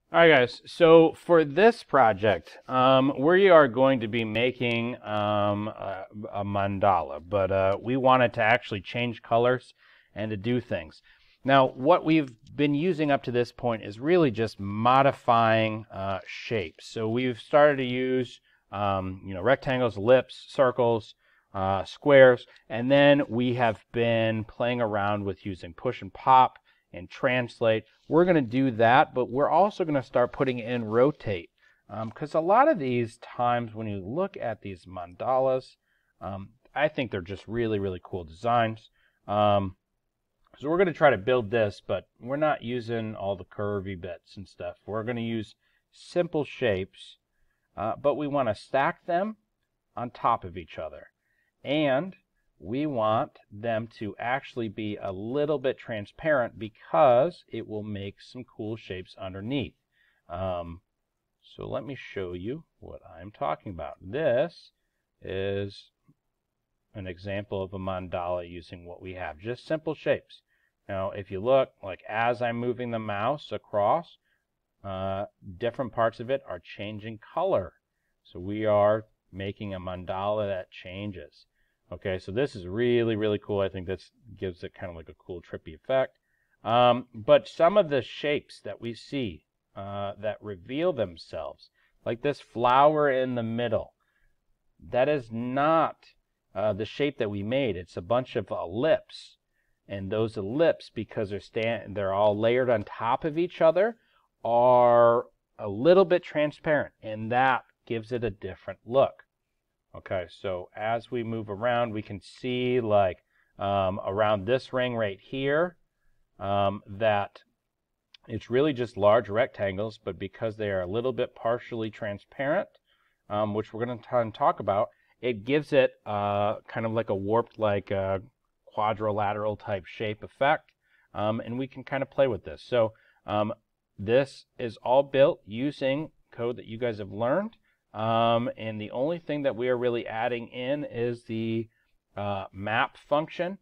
All right, guys. So for this project, we are going to be making a mandala, but we wanted to actually change colors and to do things. Now, what we've been using up to this point is really just modifying shapes. So we've started to use, rectangles, ellipses, circles, squares, and then we have been playing around with using push and pop and translate. We're going to do that, but we're also going to start putting in rotate, because a lot of these times when you look at these mandalas, I think they're just really, really cool designs. So we're going to try to build this, but we're not using all the curvy bits and stuff. We're going to use simple shapes, but we want to stack them on top of each other. And we want them to actually be a little bit transparent because it will make some cool shapes underneath. So let me show you what I'm talking about. This is an example of a mandala using what we have, just simple shapes. Now, if you look, like as I'm moving the mouse across, different parts of it are changing color. So we are making a mandala that changes. Okay, so this is really, really cool. I think this gives it kind of like a cool, trippy effect. But some of the shapes that we see that reveal themselves, like this flower in the middle, that is not the shape that we made. It's a bunch of ellipses. And those ellipses, because they're all layered on top of each other, are a little bit transparent, and that gives it a different look. Okay, so as we move around, we can see like around this ring right here that it's really just large rectangles, but because they are a little bit partially transparent, which we're going to talk about, it gives it kind of like a warped, like quadrilateral type shape effect, and we can kind of play with this. So this is all built using code that you guys have learned. And the only thing that we are really adding in is the map function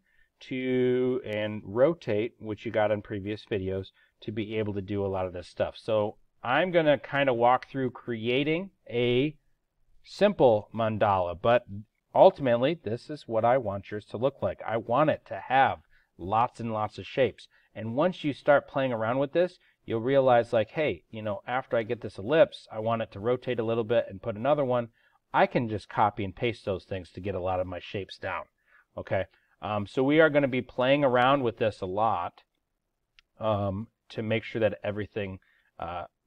and rotate, which you got in previous videos, to be able to do a lot of this stuff. So I'm going to kind of walk through creating a simple mandala, but ultimately this is what I want yours to look like. I want it to have lots and lots of shapes. And once you start playing around with this, you'll realize like, hey, after I get this ellipse, I want it to rotate a little bit and put another one. I can just copy and paste those things to get a lot of my shapes down. Okay, so we are going to be playing around with this a lot to make sure that everything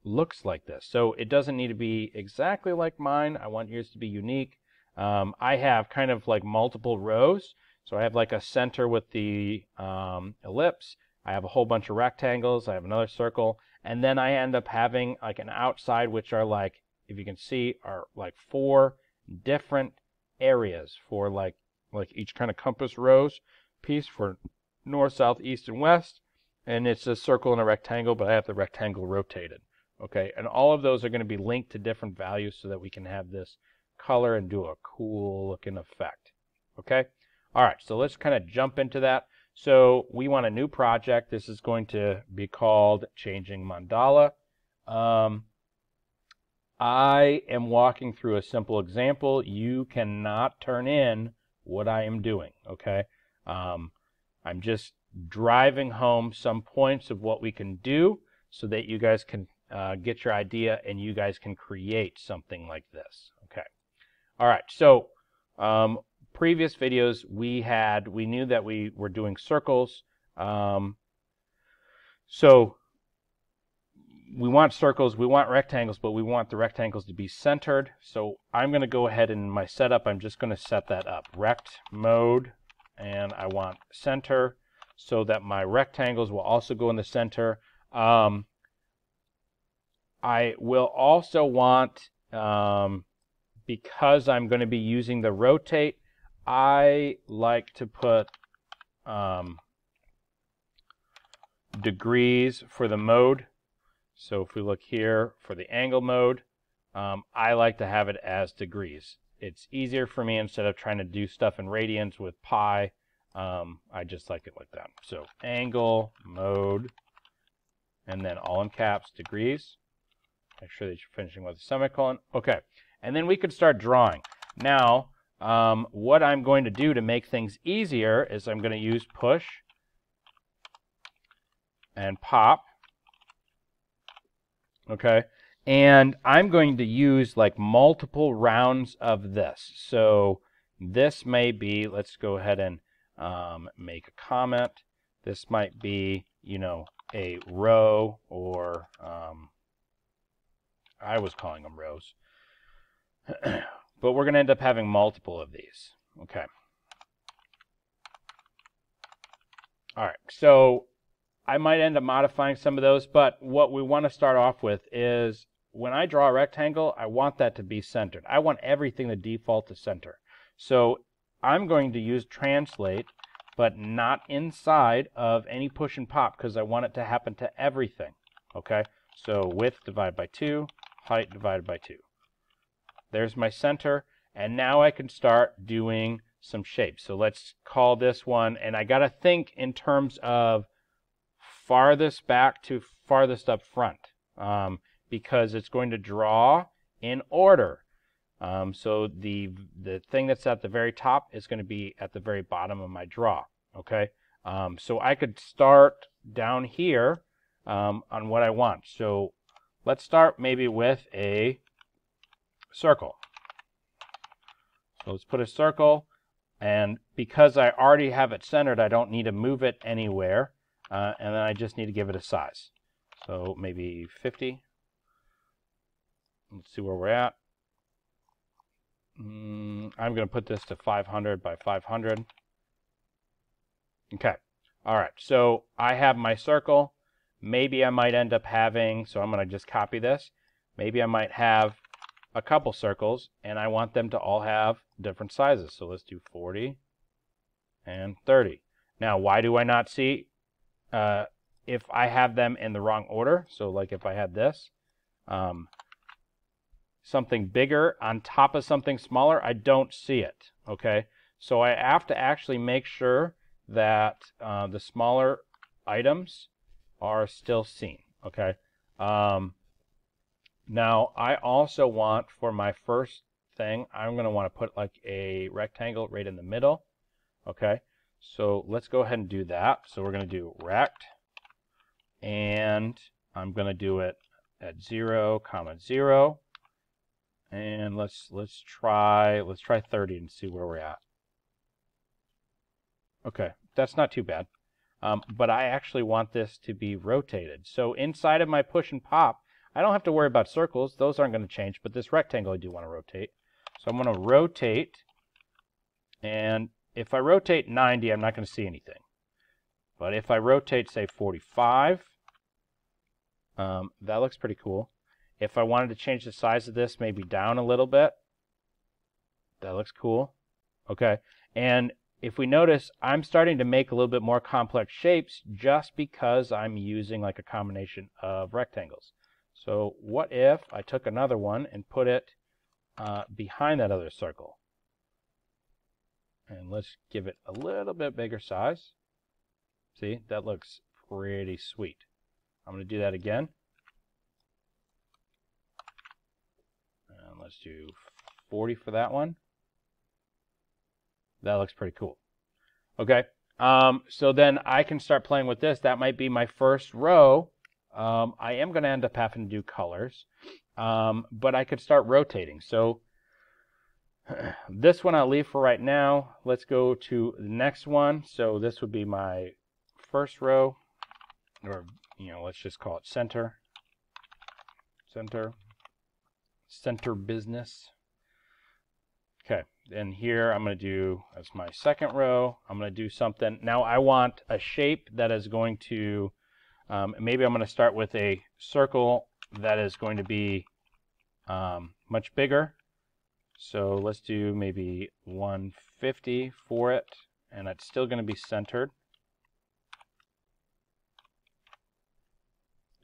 looks like this. So it doesn't need to be exactly like mine. I want yours to be unique. I have kind of like multiple rows. So I have like a center with the ellipse. I have a whole bunch of rectangles. I have another circle. And then I end up having like an outside, which are like, if you can see, are like 4 different areas for like each kind of compass rose piece for north, south, east, and west. And it's a circle and a rectangle, but I have the rectangle rotated. Okay, and all of those are going to be linked to different values so that we can have this color and do a cool looking effect. Okay, all right, so let's kind of jump into that. So we want a new project. This is going to be called Changing Mandala. I am walking through a simple example. You cannot turn in what I am doing, okay? I'm just driving home some points of what we can do so that you guys can get your idea and you guys can create something like this, okay? All right, so previous videos we knew that we were doing circles. So we want circles, we want rectangles, but we want the rectangles to be centered. So I'm going to go ahead and in my setup, I'm just going to set that up. Rect mode, and I want center so that my rectangles will also go in the center. I will also want, because I'm going to be using the rotate, I like to put degrees for the mode. So if we look here for the angle mode, I like to have it as degrees. It's easier for me instead of trying to do stuff in radians with pi. I just like it like that. So angle mode, and then all in caps, degrees. Make sure that you're finishing with a semicolon. Okay, and then we could start drawing. Now, what I'm going to do to make things easier is I'm going to use push and pop. Okay, and I'm going to use like multiple rounds of this. So this may be, let's go ahead and make a comment. This might be, you know, a row, or I was calling them rows. But we're going to end up having multiple of these. Okay. All right, so I might end up modifying some of those, but what we want to start off with is when I draw a rectangle, I want that to be centered. I want everything to default to center. So I'm going to use translate, but not inside of any push and pop, because I want it to happen to everything. Okay, so width divided by 2, height divided by 2. There's my center, and now I can start doing some shapes. So let's call this one, and I got to think in terms of farthest back to farthest up front, because it's going to draw in order. So the thing that's at the very top is going to be at the very bottom of my draw. Okay, so I could start down here on what I want. So let's start maybe with a circle. So let's put a circle, and because I already have it centered, I don't need to move it anywhere, and then I just need to give it a size. So maybe 50. Let's see where we're at. I'm going to put this to 500 by 500. Okay. All right. So I have my circle. Maybe I might end up having, so I'm going to just copy this. Maybe I might have a couple circles, and I want them to all have different sizes. So let's do 40 and 30. Now, why do I not see if I have them in the wrong order? So like if I had this, something bigger on top of something smaller, I don't see it. Okay, so I have to actually make sure that the smaller items are still seen. Okay. Now I also want, for my first thing, I'm going to want to put like a rectangle right in the middle. Okay, so let's go ahead and do that. So we're going to do rect, and I'm going to do it at 0, 0. And let's try 30 and see where we're at. Okay, that's not too bad. But I actually want this to be rotated. So inside of my push and pop, I don't have to worry about circles. Those aren't going to change, but this rectangle I do want to rotate. So I'm going to rotate, and if I rotate 90, I'm not going to see anything. But if I rotate, say, 45, that looks pretty cool. If I wanted to change the size of this, maybe down a little bit, that looks cool. Okay, and if we notice, I'm starting to make a little bit more complex shapes just because I'm using like a combination of rectangles. So what if I took another one and put it behind that other circle? And let's give it a little bit bigger size. See, that looks pretty sweet. I'm going to do that again. And let's do 40 for that one. That looks pretty cool. Okay, so then I can start playing with this. That might be my first row. I am going to end up having to do colors, but I could start rotating. So this one I'll leave for right now. Let's go to the next one. So this would be my first row, or let's just call it center. Center business. Okay, and here I'm going to do, as my second row, I'm going to do something. Now I want a shape that is going to, maybe I'm going to start with a circle that is going to be much bigger. So let's do maybe 150 for it, and it's still going to be centered.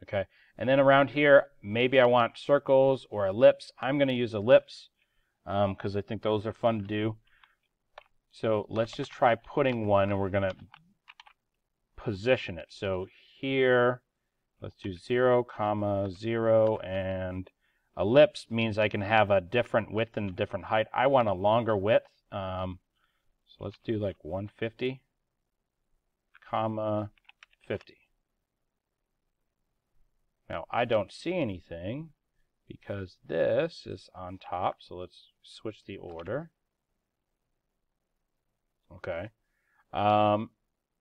Okay, and then around here, maybe I want circles or ellipse. I'm going to use ellipse because I think those are fun to do. So let's just try putting one, and we're going to position it. So here, let's do 0, 0, and ellipse means I can have a different width and a different height. I want a longer width, so let's do like 150, 50. Now I don't see anything because this is on top, so let's switch the order. Okay.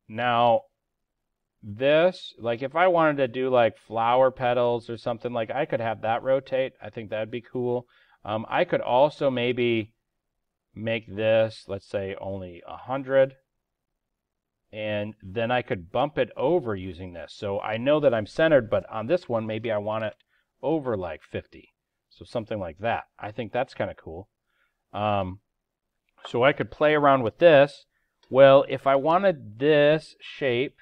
Now this, like if I wanted to do like flower petals or something, like I could have that rotate. I think that'd be cool. I could also maybe make this, let's say only 100, and then I could bump it over using this. So I know that I'm centered, but on this one maybe I want it over like 50. So something like that. I think that's kind of cool. So I could play around with this. Well, if I wanted this shape,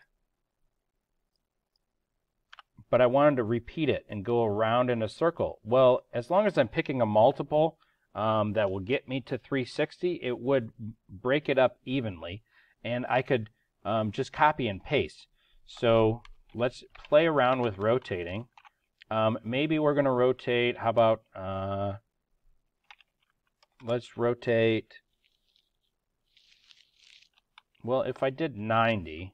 but I wanted to repeat it and go around in a circle, well, as long as I'm picking a multiple that will get me to 360, it would break it up evenly, and I could just copy and paste. So let's play around with rotating. Maybe we're going to rotate, how about, let's rotate, well, if I did 90,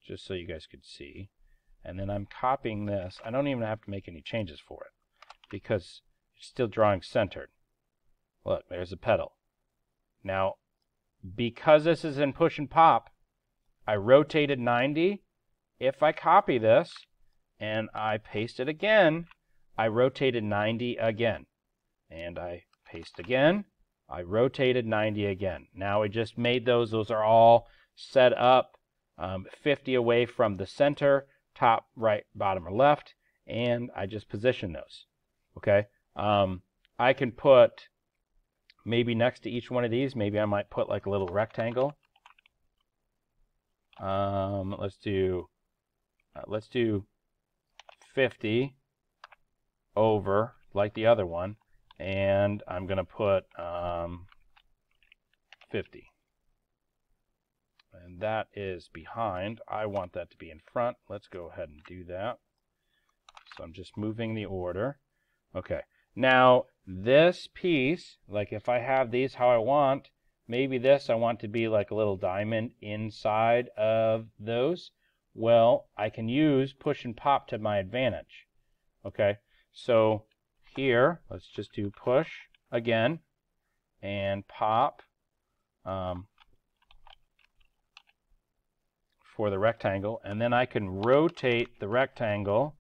just so you guys could see, and then I'm copying this, I don't even have to make any changes for it because it's still drawing centered. Look, there's a petal. Now, because this is in push and pop, I rotated 90. If I copy this and I paste it again, I rotated 90 again. And I paste again, I rotated 90 again. Now I just made those are all set up 50 away from the center, top, right, bottom, or left, and I just position those. Okay, I can put maybe next to each one of these, maybe I might put like a little rectangle. Let's do 50 over like the other one, and I'm going to put 50. And that is behind. I want that to be in front. Let's go ahead and do that. So I'm just moving the order. Okay. Now, this piece, like if I have these how I want, maybe this I want to be like a little diamond inside of those. Well, I can use push and pop to my advantage. Okay. So here, let's just do push again and pop for the rectangle, and then I can rotate the rectangle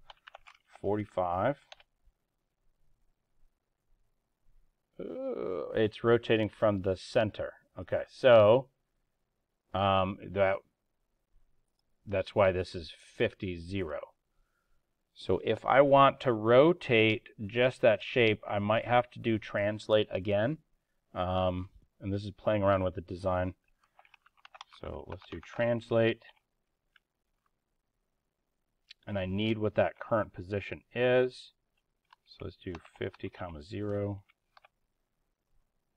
45. It's rotating from the center. Okay, so that's why this is 50, 0. So if I want to rotate just that shape, I might have to do translate again. And this is playing around with the design. So let's do translate. And I need what that current position is. So let's do 50, 0.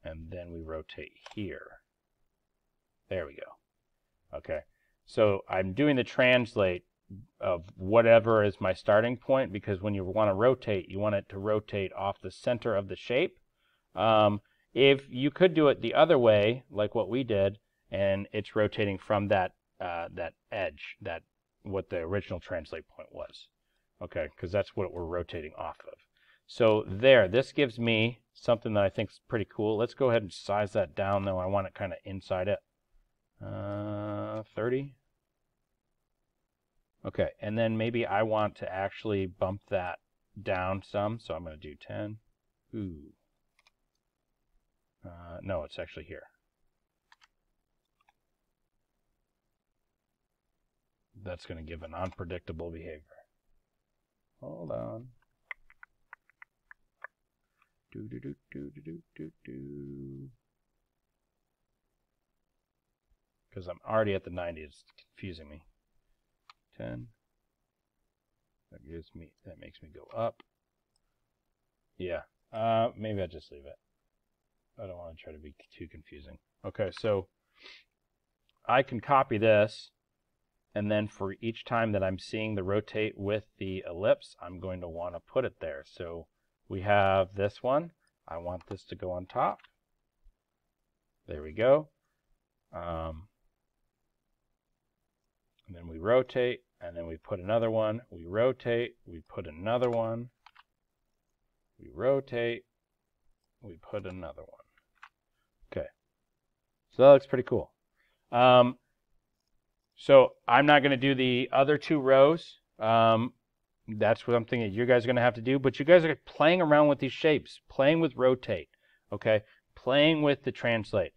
And then we rotate here. There we go. Okay. So I'm doing the translate of whatever is my starting point, because when you want to rotate, you want it to rotate off the center of the shape. If you could do it the other way, like what we did, and it's rotating from that that edge, that what the original translate point was. Okay, because that's what we're rotating off of. So there, this gives me something that I think is pretty cool. Let's go ahead and size that down, though. I want it kind of inside it. 30. Okay, and then maybe I want to actually bump that down some, so I'm going to do 10. Ooh. No, it's actually here. That's going to give an unpredictable behavior. Hold on. Because I'm already at the 90, it's confusing me. 10. That makes me go up. Yeah. Maybe I'll just leave it. I don't want to try to be too confusing. Okay, so I can copy this and then for each time that I'm seeing the rotate with the ellipse, I'm going to want to put it there. So we have this one. I want this to go on top. There we go. And then we rotate, and then we put another one. We rotate, we put another one. We rotate, we put another one. Okay. So that looks pretty cool. So I'm not going to do the other two rows. That's what I'm thinking you guys are going to have to do. But you guys are playing around with these shapes, playing with rotate, okay? Playing with the translate.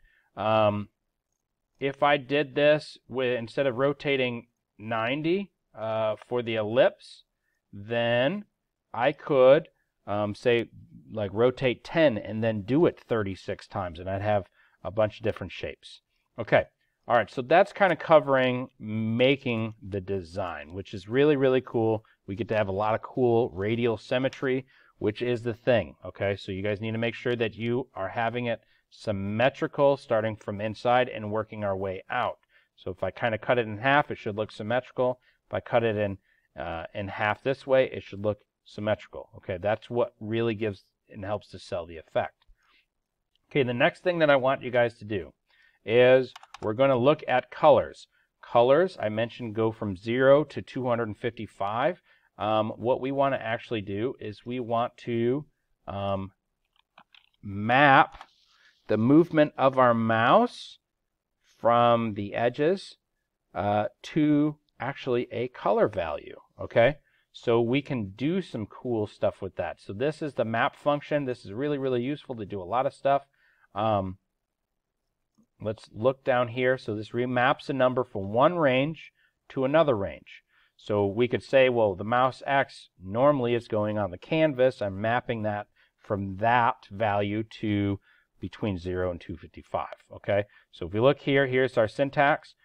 If I did this with, instead of rotating 90 for the ellipse, then I could say like rotate 10 and then do it 36 times, and I'd have a bunch of different shapes. Okay. All right, so that's kind of covering making the design, which is really, really cool. We get to have a lot of cool radial symmetry, which is the thing, okay? So you guys need to make sure that you are having it symmetrical starting from inside and working our way out. So if I kind of cut it in half, it should look symmetrical. If I cut it in half this way, it should look symmetrical, okay? That's what really gives and helps to sell the effect. Okay, the next thing that I want you guys to do is we're going to look at colors. Colors, I mentioned, go from 0 to 255. What we want to actually do is we want to map the movement of our mouse from the edges to actually a color value, okay? So we can do some cool stuff with that. So this is the map function. This is really, really useful to do a lot of stuff. Let's look down here. So this remaps a number from one range to another range. So we could say, well, the mouse X normally is going on the canvas. I'm mapping that from that value to between 0 and 255. Okay. So if we look here, here's our syntax.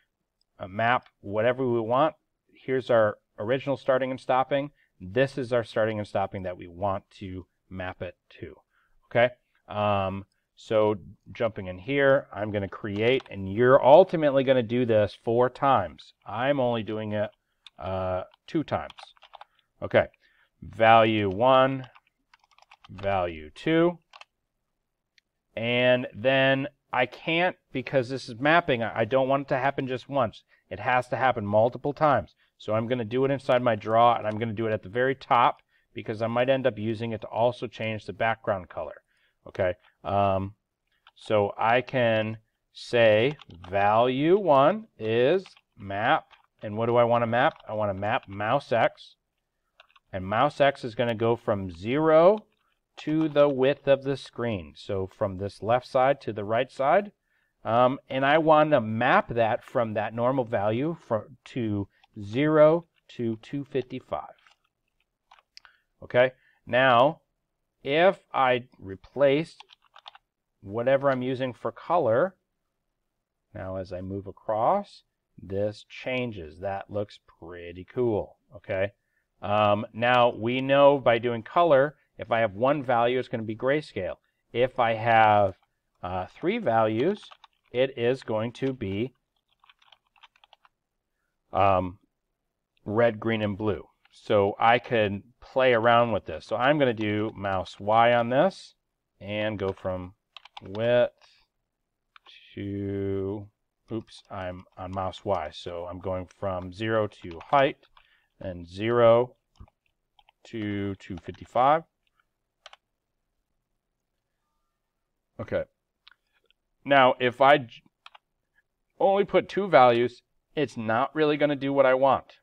Map whatever we want. Here's our original starting and stopping. This is our starting and stopping that we want to map it to. Okay. So jumping in here, I'm going to create, and you're ultimately going to do this 4 times. I'm only doing it 2 times. Okay, value 1, value 2, and then I can't, because this is mapping, I don't want it to happen just once. It has to happen multiple times. So I'm going to do it inside my draw, and I'm going to do it at the very top, because I might end up using it to also change the background color. Okay, so I can say value 1 is map, and what do I want to map? I want to map mouse X, and mouse X is going to go from 0 to the width of the screen. So from this left side to the right side, and I want to map that from that normal value to 0 to 255. Okay, now if I replaced whatever I'm using for color, now as I move across, this changes. That looks pretty cool. Okay. Now we know by doing color, if I have 1 value, it's going to be grayscale. If I have 3 values, it is going to be red, green, and blue. So I can play around with this. So I'm going to do mouse Y on this and go from width to, oops, I'm on mouse Y. So I'm going from 0 to height and 0 to 255. Okay. Now, if I only put 2 values, it's not really going to do what I want.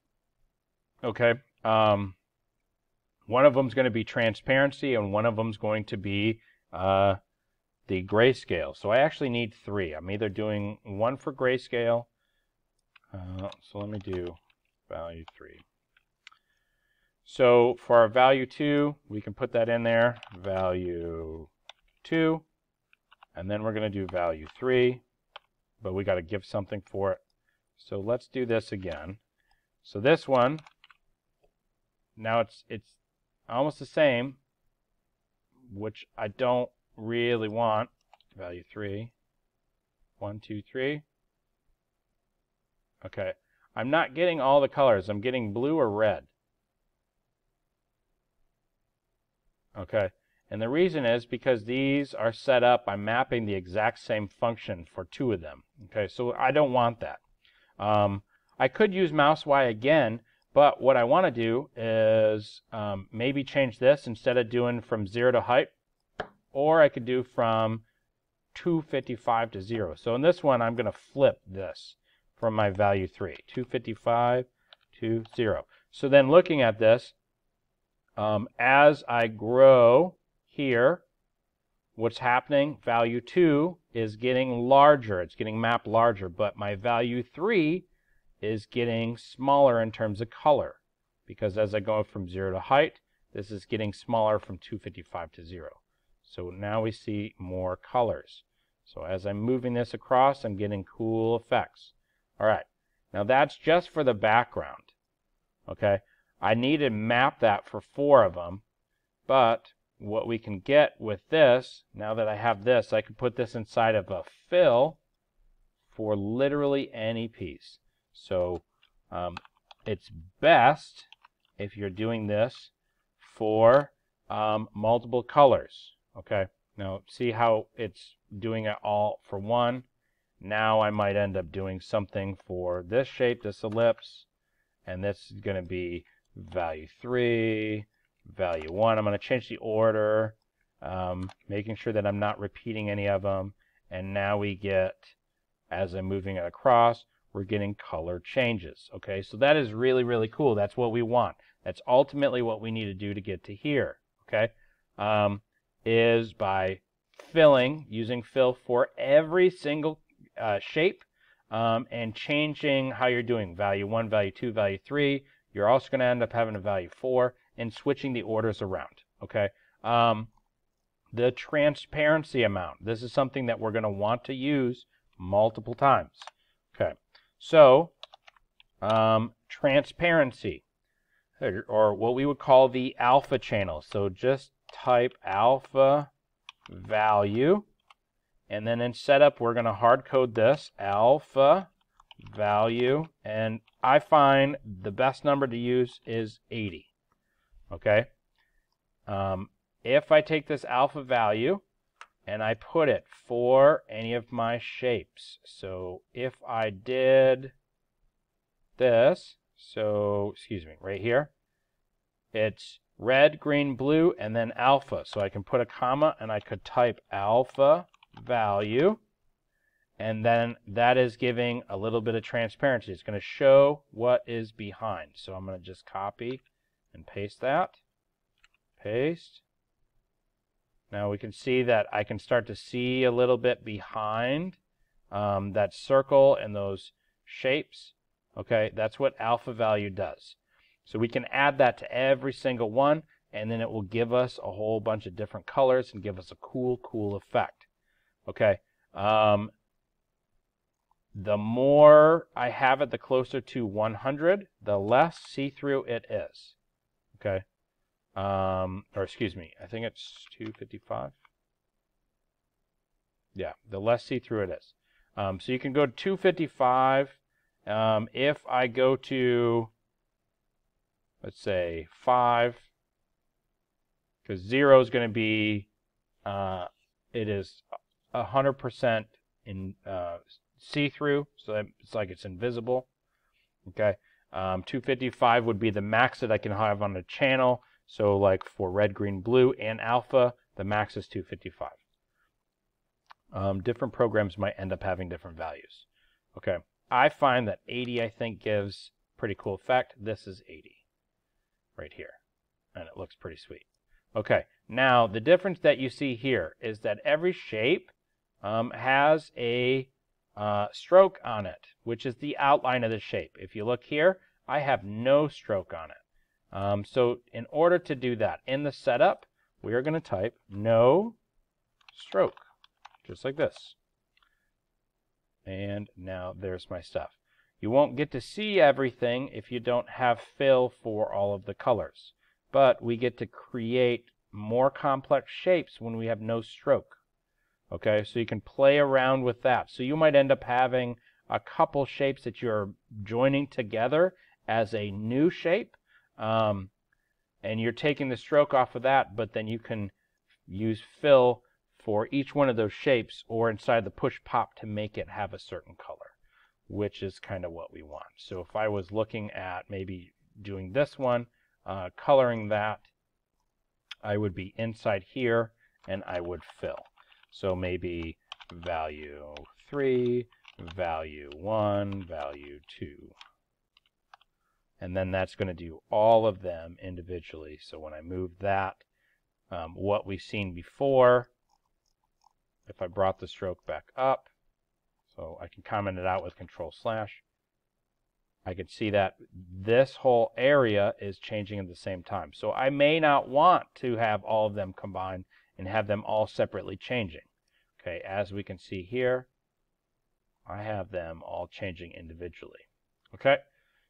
Okay. One of them is going to be transparency, and one of them is going to be the grayscale. So I actually need 3. I'm either doing 1 for grayscale. So let me do value 3. So for our value 2, we can put that in there, value 2, and then we're going to do value 3, but we got to give something for it. So let's do this again. So this one, now it's almost the same, which I don't really want. Value 3, 1, 2, 3. Okay, I'm not getting all the colors. I'm getting blue or red. Okay, and the reason is because these are set up, I'm mapping the exact same function for 2 of them. Okay, so I don't want that. I could use mouse Y again, but what I want to do is maybe change this instead of doing from 0 to height, or I could do from 255 to 0. So in this one, I'm going to flip this from my value 3, 255 to 0. So then looking at this, as I grow here, what's happening? Value 2 is getting larger. It's getting mapped larger, but my value 3 is getting smaller in terms of color, because as I go from 0 to height, this is getting smaller from 255 to 0. So now we see more colors. So as I'm moving this across, I'm getting cool effects. All right, now that's just for the background. Okay, I need to map that for 4 of them, but what we can get with this, now that I have this, I can put this inside of a fill for literally any piece. So it's best if you're doing this for multiple colors. Okay, now see how it's doing it all for 1. Now I might end up doing something for this shape, this ellipse, and this is going to be value 3, value 1. I'm going to change the order, making sure that I'm not repeating any of them. And now we get, as I'm moving it across, we're getting color changes. Okay, so that is really, really cool. That's what we want. That's ultimately what we need to do to get to here. Okay, is by filling, using fill for every single shape, and changing how you're doing value 1, value 2, value 3. You're also going to end up having a value 4 and switching the orders around. Okay, the transparency amount. This is something that we're going to want to use multiple times. Okay, so transparency, or what we would call the alpha channel. So just type alpha value, and then in setup we're going to hard code this alpha value, and I find the best number to use is 80. Okay, if I take this alpha value and I put it for any of my shapes, so if I did this, so excuse me, right here, it's red, green, blue, and then alpha. So I can put a comma and I could type alpha value, and then that is giving a little bit of transparency. It's going to show what is behind. So I'm going to just copy and paste that. Paste. Now we can see that I can start to see a little bit behind that circle and those shapes. Okay, that's what alpha value does. So we can add that to every single one, and then it will give us a whole bunch of different colors and give us a cool, cool effect. Okay, the more I have it, the closer to 100, the less see-through it is. Okay, or excuse me, I think it's 255. Yeah, the less see-through it is. So you can go to 255. If I go to, let's say 5, because 0 is going to be, it is 100% in see-through, so it's like it's invisible. Okay, 255 would be the max that I can have on the channel. So like for red, green, blue, and alpha, the max is 255. Different programs might end up having different values. Okay, I find that 80, I think, gives pretty cool effect. This is 80 right here, and it looks pretty sweet. Okay, now the difference that you see here is that every shape has a stroke on it, which is the outline of the shape. If you look here, I have no stroke on it. So in order to do that, in the setup, we are going to type no stroke, just like this. And now there's my stuff. You won't get to see everything if you don't have fill for all of the colors, but we get to create more complex shapes when we have no stroke. Okay, so you can play around with that. So you might end up having a couple shapes that you're joining together as a new shape, and you're taking the stroke off of that, but then you can use fill for each one of those shapes or inside the push pop to make it have a certain color, which is kind of what we want. So if I was looking at maybe doing this one, coloring that, I would be inside here and I would fill. So maybe value 3, value 1, value 2. And then that's going to do all of them individually. So when I move that, what we've seen before, if I brought the stroke back up, so I can comment it out with Control/, I could see that this whole area is changing at the same time. So I may not want to have all of them combined and have them all separately changing. Okay, as we can see here, I have them all changing individually. Okay,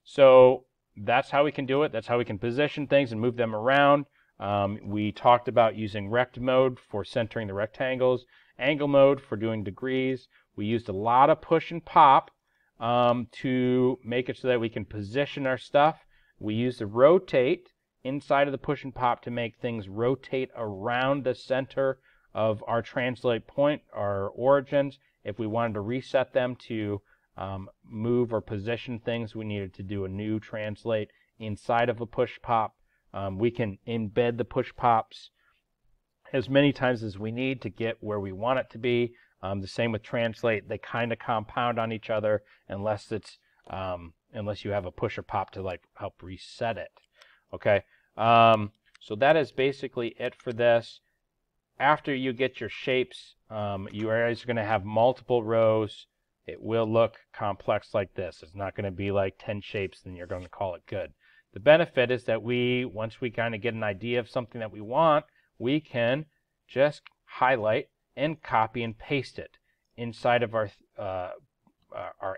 so that's how we can do it. That's how we can position things and move them around. We talked about using rect mode for centering the rectangles, angle mode for doing degrees. We used a lot of push and pop to make it so that we can position our stuff. We use the rotate inside of the push and pop to make things rotate around the center of our translate point, our origins. If we wanted to reset them to move or position things, we needed to do a new translate inside of a push pop. We can embed the push pops as many times as we need to get where we want it to be. The same with translate; they kind of compound on each other unless it's unless you have a push or pop to like help reset it. Okay, so that is basically it for this. After you get your shapes, you are always going to have multiple rows. It will look complex like this. It's not going to be like 10 shapes, and you're going to call it good. The benefit is that once we kind of get an idea of something that we want, we can just highlight and copy and paste it inside of our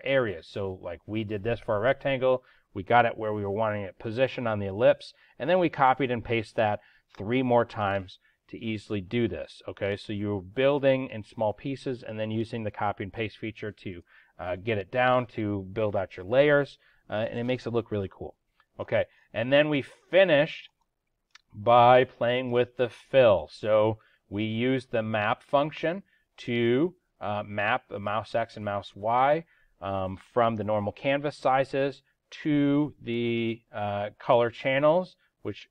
areas. So like we did this for our rectangle, we got it where we were wanting it positioned on the ellipse, and then we copied and pasted that 3 more times to easily do this. Okay, so you're building in small pieces and then using the copy and paste feature to get it down to build out your layers, and it makes it look really cool. Okay, and then we finished by playing with the fill. So we used the map function to map a mouse X and mouse Y from the normal canvas sizes to the color channels, which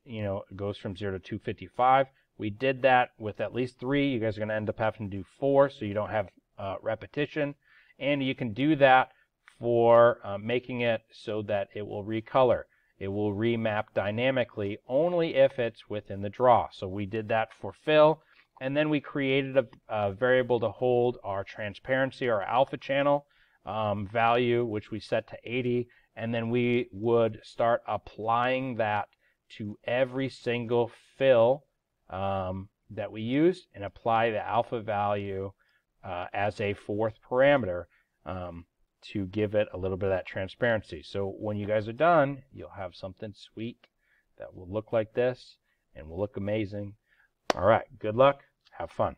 goes from 0 to 255. We did that with at least 3. You guys are going to end up having to do 4 so you don't have repetition. And you can do that for making it so that it will recolor. It will remap dynamically only if it's within the draw. So we did that for fill. And then we created a variable to hold our transparency, our alpha channel value, which we set to 80. And then we would start applying that to every single fill that we used and apply the alpha value as a 4th parameter to give it a little bit of that transparency. So when you guys are done, you'll have something sweet that will look like this and will look amazing. All right, good luck. Have fun.